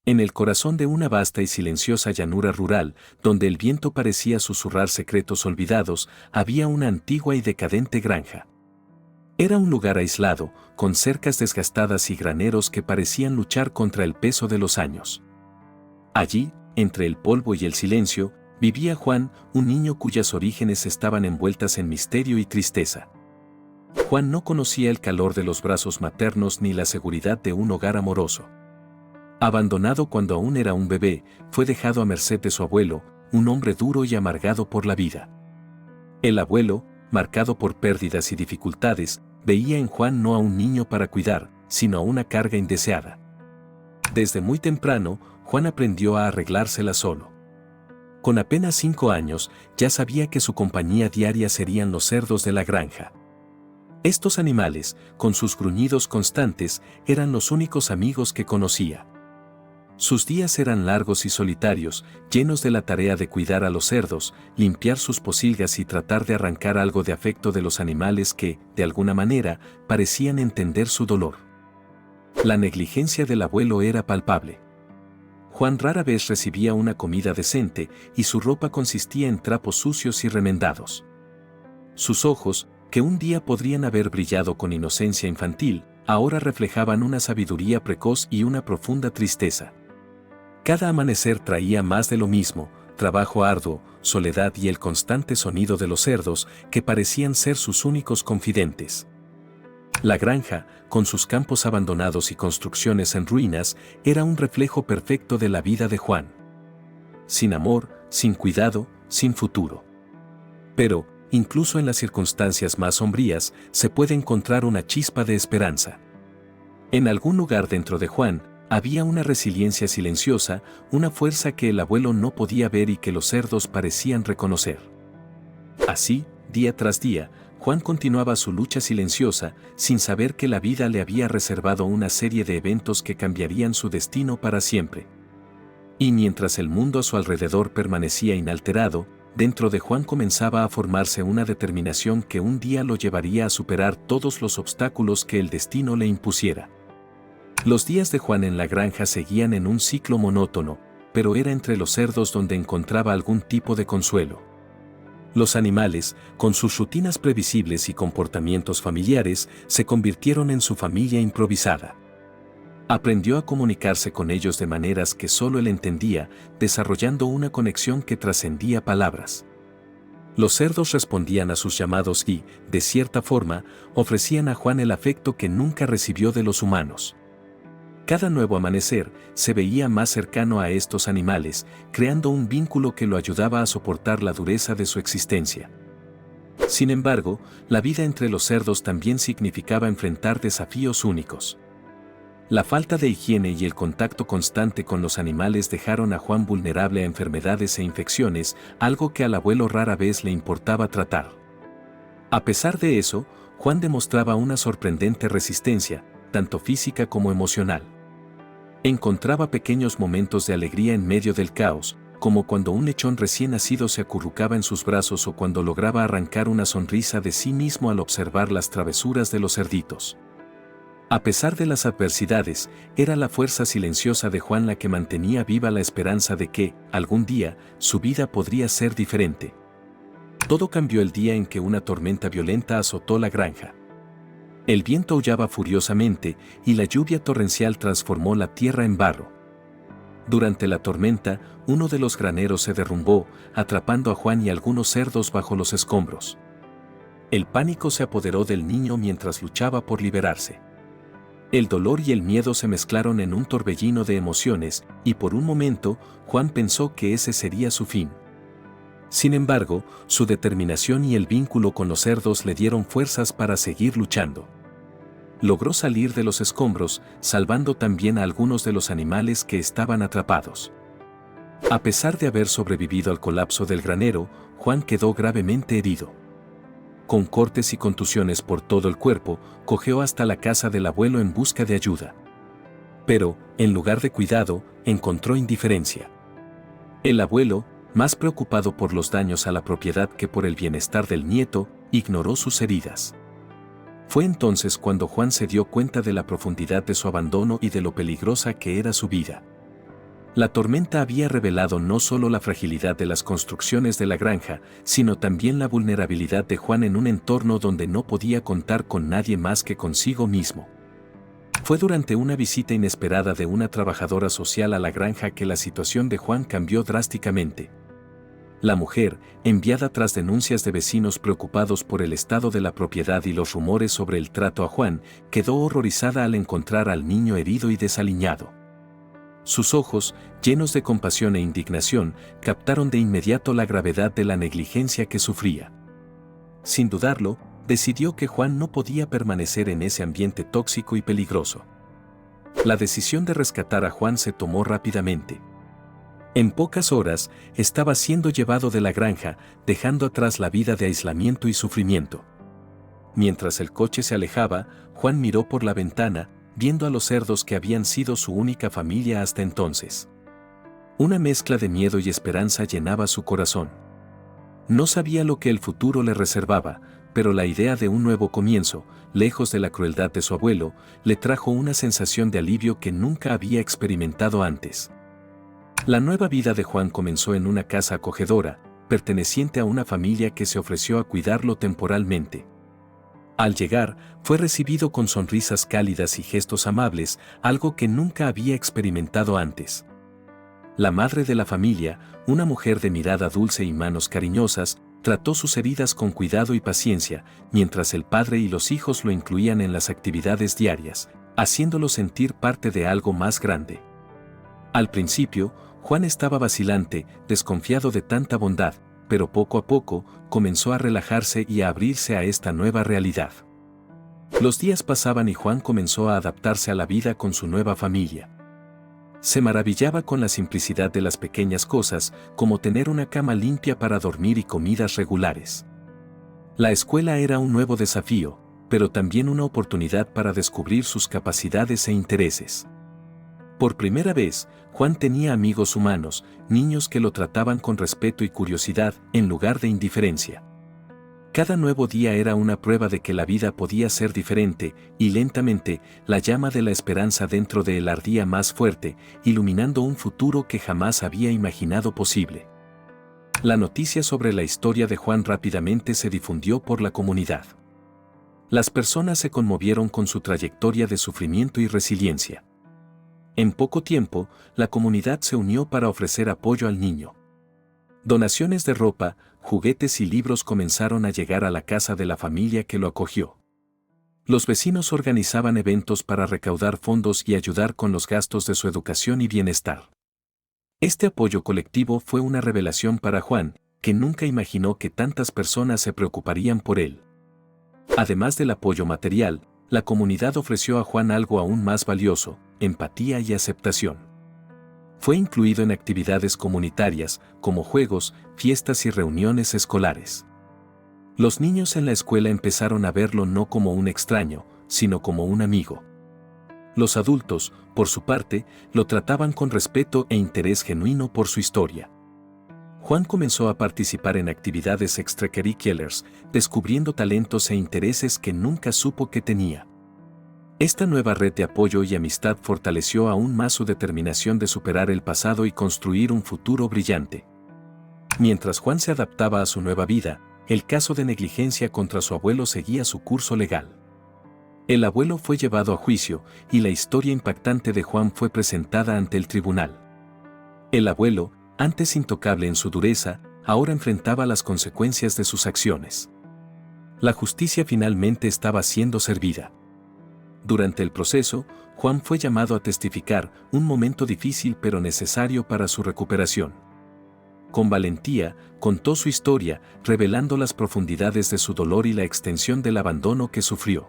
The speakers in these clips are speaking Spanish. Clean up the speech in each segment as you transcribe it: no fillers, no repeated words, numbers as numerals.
En el corazón de una vasta y silenciosa llanura rural, donde el viento parecía susurrar secretos olvidados, había una antigua y decadente granja. Era un lugar aislado, con cercas desgastadas y graneros que parecían luchar contra el peso de los años. Allí, entre el polvo y el silencio, vivía Juan, un niño cuyas orígenes estaban envueltas en misterio y tristeza. Juan no conocía el calor de los brazos maternos ni la seguridad de un hogar amoroso. Abandonado cuando aún era un bebé, fue dejado a merced de su abuelo, un hombre duro y amargado por la vida. El abuelo, marcado por pérdidas y dificultades, veía en Juan no a un niño para cuidar, sino a una carga indeseada. Desde muy temprano, Juan aprendió a arreglársela solo. Con apenas 5 años, ya sabía que su compañía diaria serían los cerdos de la granja. Estos animales, con sus gruñidos constantes, eran los únicos amigos que conocía. Sus días eran largos y solitarios, llenos de la tarea de cuidar a los cerdos, limpiar sus pocilgas y tratar de arrancar algo de afecto de los animales que, de alguna manera, parecían entender su dolor. La negligencia del abuelo era palpable. Juan rara vez recibía una comida decente y su ropa consistía en trapos sucios y remendados. Sus ojos, que un día podrían haber brillado con inocencia infantil, ahora reflejaban una sabiduría precoz y una profunda tristeza. Cada amanecer traía más de lo mismo, trabajo arduo, soledad y el constante sonido de los cerdos que parecían ser sus únicos confidentes. La granja, con sus campos abandonados y construcciones en ruinas, era un reflejo perfecto de la vida de Juan. Sin amor, sin cuidado, sin futuro. Pero, incluso en las circunstancias más sombrías, se puede encontrar una chispa de esperanza. En algún lugar dentro de Juan, había una resiliencia silenciosa, una fuerza que el abuelo no podía ver y que los cerdos parecían reconocer. Así, día tras día, Juan continuaba su lucha silenciosa, sin saber que la vida le había reservado una serie de eventos que cambiarían su destino para siempre. Y mientras el mundo a su alrededor permanecía inalterado, dentro de Juan comenzaba a formarse una determinación que un día lo llevaría a superar todos los obstáculos que el destino le impusiera. Los días de Juan en la granja seguían en un ciclo monótono, pero era entre los cerdos donde encontraba algún tipo de consuelo. Los animales, con sus rutinas previsibles y comportamientos familiares, se convirtieron en su familia improvisada. Aprendió a comunicarse con ellos de maneras que solo él entendía, desarrollando una conexión que trascendía palabras. Los cerdos respondían a sus llamados y, de cierta forma, ofrecían a Juan el afecto que nunca recibió de los humanos. Cada nuevo amanecer se veía más cercano a estos animales, creando un vínculo que lo ayudaba a soportar la dureza de su existencia. Sin embargo, la vida entre los cerdos también significaba enfrentar desafíos únicos. La falta de higiene y el contacto constante con los animales dejaron a Juan vulnerable a enfermedades e infecciones, algo que al abuelo rara vez le importaba tratar. A pesar de eso, Juan demostraba una sorprendente resistencia, tanto física como emocional. Encontraba pequeños momentos de alegría en medio del caos, como cuando un lechón recién nacido se acurrucaba en sus brazos o cuando lograba arrancar una sonrisa de sí mismo al observar las travesuras de los cerditos. A pesar de las adversidades, era la fuerza silenciosa de Juan la que mantenía viva la esperanza de que, algún día, su vida podría ser diferente. Todo cambió el día en que una tormenta violenta azotó la granja. El viento aullaba furiosamente y la lluvia torrencial transformó la tierra en barro. Durante la tormenta, uno de los graneros se derrumbó, atrapando a Juan y algunos cerdos bajo los escombros. El pánico se apoderó del niño mientras luchaba por liberarse. El dolor y el miedo se mezclaron en un torbellino de emociones, y por un momento, Juan pensó que ese sería su fin. Sin embargo, su determinación y el vínculo con los cerdos le dieron fuerzas para seguir luchando. Logró salir de los escombros, salvando también a algunos de los animales que estaban atrapados. A pesar de haber sobrevivido al colapso del granero, Juan quedó gravemente herido. Con cortes y contusiones por todo el cuerpo, cojeó hasta la casa del abuelo en busca de ayuda. Pero, en lugar de cuidado, encontró indiferencia. El abuelo, más preocupado por los daños a la propiedad que por el bienestar del nieto, ignoró sus heridas. Fue entonces cuando Juan se dio cuenta de la profundidad de su abandono y de lo peligrosa que era su vida. La tormenta había revelado no solo la fragilidad de las construcciones de la granja, sino también la vulnerabilidad de Juan en un entorno donde no podía contar con nadie más que consigo mismo. Fue durante una visita inesperada de una trabajadora social a la granja que la situación de Juan cambió drásticamente. La mujer, enviada tras denuncias de vecinos preocupados por el estado de la propiedad y los rumores sobre el trato a Juan, quedó horrorizada al encontrar al niño herido y desaliñado. Sus ojos, llenos de compasión e indignación, captaron de inmediato la gravedad de la negligencia que sufría. Sin dudarlo, decidió que Juan no podía permanecer en ese ambiente tóxico y peligroso. La decisión de rescatar a Juan se tomó rápidamente. En pocas horas, estaba siendo llevado de la granja, dejando atrás la vida de aislamiento y sufrimiento. Mientras el coche se alejaba, Juan miró por la ventana, viendo a los cerdos que habían sido su única familia hasta entonces. Una mezcla de miedo y esperanza llenaba su corazón. No sabía lo que el futuro le reservaba, pero la idea de un nuevo comienzo, lejos de la crueldad de su abuelo, le trajo una sensación de alivio que nunca había experimentado antes. La nueva vida de Juan comenzó en una casa acogedora, perteneciente a una familia que se ofreció a cuidarlo temporalmente. Al llegar, fue recibido con sonrisas cálidas y gestos amables, algo que nunca había experimentado antes. La madre de la familia, una mujer de mirada dulce y manos cariñosas, trató sus heridas con cuidado y paciencia, mientras el padre y los hijos lo incluían en las actividades diarias, haciéndolo sentir parte de algo más grande. Al principio, Juan estaba vacilante, desconfiado de tanta bondad, pero poco a poco comenzó a relajarse y a abrirse a esta nueva realidad. Los días pasaban y Juan comenzó a adaptarse a la vida con su nueva familia. Se maravillaba con la simplicidad de las pequeñas cosas, como tener una cama limpia para dormir y comidas regulares. La escuela era un nuevo desafío, pero también una oportunidad para descubrir sus capacidades e intereses. Por primera vez, Juan tenía amigos humanos, niños que lo trataban con respeto y curiosidad, en lugar de indiferencia. Cada nuevo día era una prueba de que la vida podía ser diferente, y lentamente, la llama de la esperanza dentro de él ardía más fuerte, iluminando un futuro que jamás había imaginado posible. La noticia sobre la historia de Juan rápidamente se difundió por la comunidad. Las personas se conmovieron con su trayectoria de sufrimiento y resiliencia. En poco tiempo, la comunidad se unió para ofrecer apoyo al niño. Donaciones de ropa, juguetes y libros comenzaron a llegar a la casa de la familia que lo acogió. Los vecinos organizaban eventos para recaudar fondos y ayudar con los gastos de su educación y bienestar. Este apoyo colectivo fue una revelación para Juan, que nunca imaginó que tantas personas se preocuparían por él. Además del apoyo material, la comunidad ofreció a Juan algo aún más valioso: empatía y aceptación. Fue incluido en actividades comunitarias, como juegos, fiestas y reuniones escolares. Los niños en la escuela empezaron a verlo no como un extraño, sino como un amigo. Los adultos, por su parte, lo trataban con respeto e interés genuino por su historia. Juan comenzó a participar en actividades extracurriculares, descubriendo talentos e intereses que nunca supo que tenía. Esta nueva red de apoyo y amistad fortaleció aún más su determinación de superar el pasado y construir un futuro brillante. Mientras Juan se adaptaba a su nueva vida, el caso de negligencia contra su abuelo seguía su curso legal. El abuelo fue llevado a juicio y la historia impactante de Juan fue presentada ante el tribunal. El abuelo, antes intocable en su dureza, ahora enfrentaba las consecuencias de sus acciones. La justicia finalmente estaba siendo servida. Durante el proceso, Juan fue llamado a testificar, un momento difícil pero necesario para su recuperación. Con valentía, contó su historia, revelando las profundidades de su dolor y la extensión del abandono que sufrió.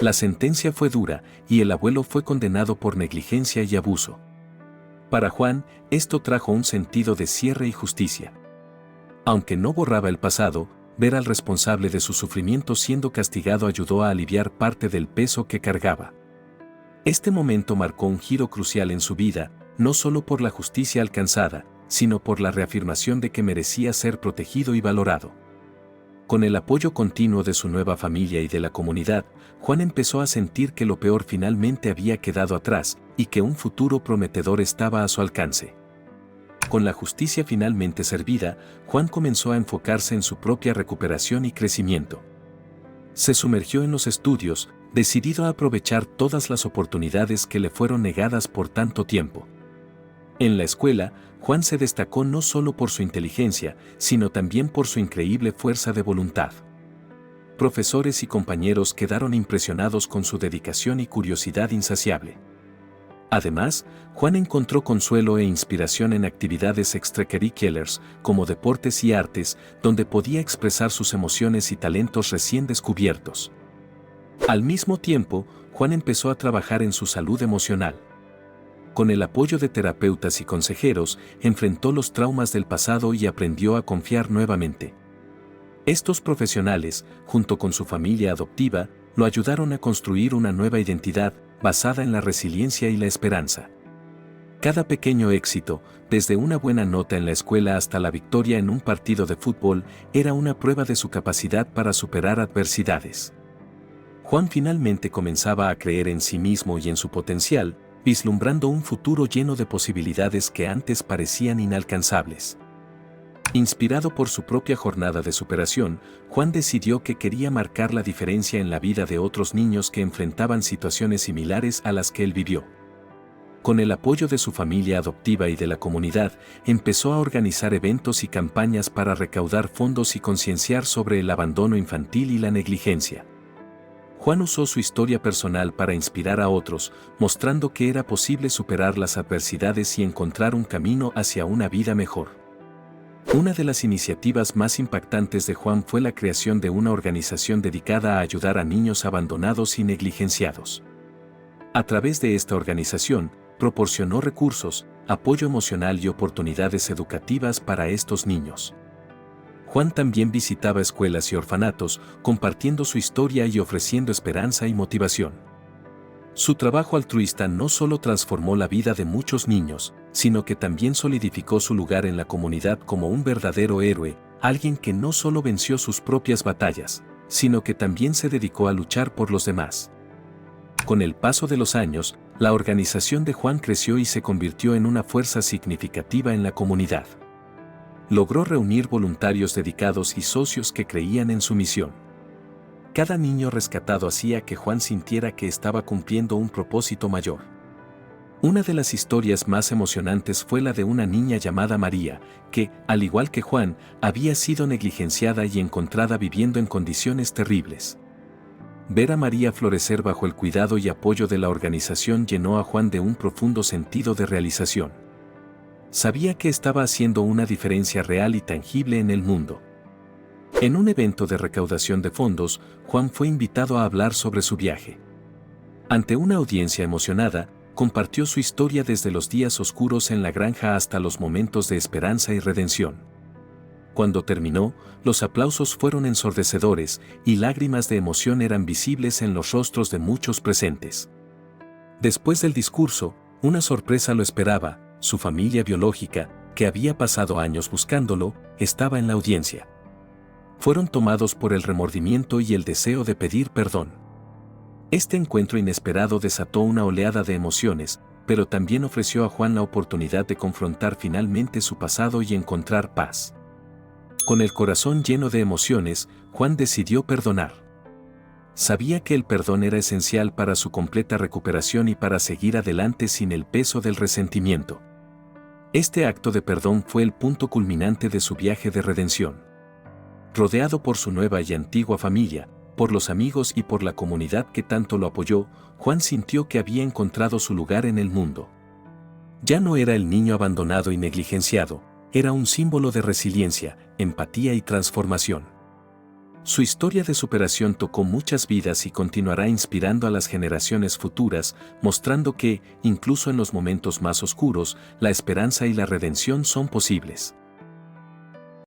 La sentencia fue dura, y el abuelo fue condenado por negligencia y abuso. Para Juan, esto trajo un sentido de cierre y justicia. Aunque no borraba el pasado, ver al responsable de su sufrimiento siendo castigado ayudó a aliviar parte del peso que cargaba. Este momento marcó un giro crucial en su vida, no solo por la justicia alcanzada, sino por la reafirmación de que merecía ser protegido y valorado. Con el apoyo continuo de su nueva familia y de la comunidad, Juan empezó a sentir que lo peor finalmente había quedado atrás, y que un futuro prometedor estaba a su alcance. Con la justicia finalmente servida, Juan comenzó a enfocarse en su propia recuperación y crecimiento. Se sumergió en los estudios, decidido a aprovechar todas las oportunidades que le fueron negadas por tanto tiempo. En la escuela, Juan se destacó no solo por su inteligencia, sino también por su increíble fuerza de voluntad. Profesores y compañeros quedaron impresionados con su dedicación y curiosidad insaciable. Además, Juan encontró consuelo e inspiración en actividades extracurriculares, como deportes y artes, donde podía expresar sus emociones y talentos recién descubiertos. Al mismo tiempo, Juan empezó a trabajar en su salud emocional. Con el apoyo de terapeutas y consejeros, enfrentó los traumas del pasado y aprendió a confiar nuevamente. Estos profesionales, junto con su familia adoptiva, lo ayudaron a construir una nueva identidad, basada en la resiliencia y la esperanza. Cada pequeño éxito, desde una buena nota en la escuela hasta la victoria en un partido de fútbol, era una prueba de su capacidad para superar adversidades. Juan finalmente comenzaba a creer en sí mismo y en su potencial, vislumbrando un futuro lleno de posibilidades que antes parecían inalcanzables. Inspirado por su propia jornada de superación, Juan decidió que quería marcar la diferencia en la vida de otros niños que enfrentaban situaciones similares a las que él vivió. Con el apoyo de su familia adoptiva y de la comunidad, empezó a organizar eventos y campañas para recaudar fondos y concienciar sobre el abandono infantil y la negligencia. Juan usó su historia personal para inspirar a otros, mostrando que era posible superar las adversidades y encontrar un camino hacia una vida mejor. Una de las iniciativas más impactantes de Juan fue la creación de una organización dedicada a ayudar a niños abandonados y negligenciados. A través de esta organización, proporcionó recursos, apoyo emocional y oportunidades educativas para estos niños. Juan también visitaba escuelas y orfanatos, compartiendo su historia y ofreciendo esperanza y motivación. Su trabajo altruista no solo transformó la vida de muchos niños, sino que también solidificó su lugar en la comunidad como un verdadero héroe, alguien que no solo venció sus propias batallas, sino que también se dedicó a luchar por los demás. Con el paso de los años, la organización de Juan creció y se convirtió en una fuerza significativa en la comunidad. Logró reunir voluntarios dedicados y socios que creían en su misión. Cada niño rescatado hacía que Juan sintiera que estaba cumpliendo un propósito mayor. Una de las historias más emocionantes fue la de una niña llamada María, que, al igual que Juan, había sido negligenciada y encontrada viviendo en condiciones terribles. Ver a María florecer bajo el cuidado y apoyo de la organización llenó a Juan de un profundo sentido de realización. Sabía que estaba haciendo una diferencia real y tangible en el mundo. En un evento de recaudación de fondos, Juan fue invitado a hablar sobre su viaje. Ante una audiencia emocionada, compartió su historia desde los días oscuros en la granja hasta los momentos de esperanza y redención. Cuando terminó, los aplausos fueron ensordecedores y lágrimas de emoción eran visibles en los rostros de muchos presentes. Después del discurso, una sorpresa lo esperaba: su familia biológica, que había pasado años buscándolo, estaba en la audiencia. Fueron tomados por el remordimiento y el deseo de pedir perdón. Este encuentro inesperado desató una oleada de emociones, pero también ofreció a Juan la oportunidad de confrontar finalmente su pasado y encontrar paz. Con el corazón lleno de emociones, Juan decidió perdonar. Sabía que el perdón era esencial para su completa recuperación y para seguir adelante sin el peso del resentimiento. Este acto de perdón fue el punto culminante de su viaje de redención. Rodeado por su nueva y antigua familia, por los amigos y por la comunidad que tanto lo apoyó, Juan sintió que había encontrado su lugar en el mundo. Ya no era el niño abandonado y negligenciado, era un símbolo de resiliencia, empatía y transformación. Su historia de superación tocó muchas vidas y continuará inspirando a las generaciones futuras, mostrando que, incluso en los momentos más oscuros, la esperanza y la redención son posibles.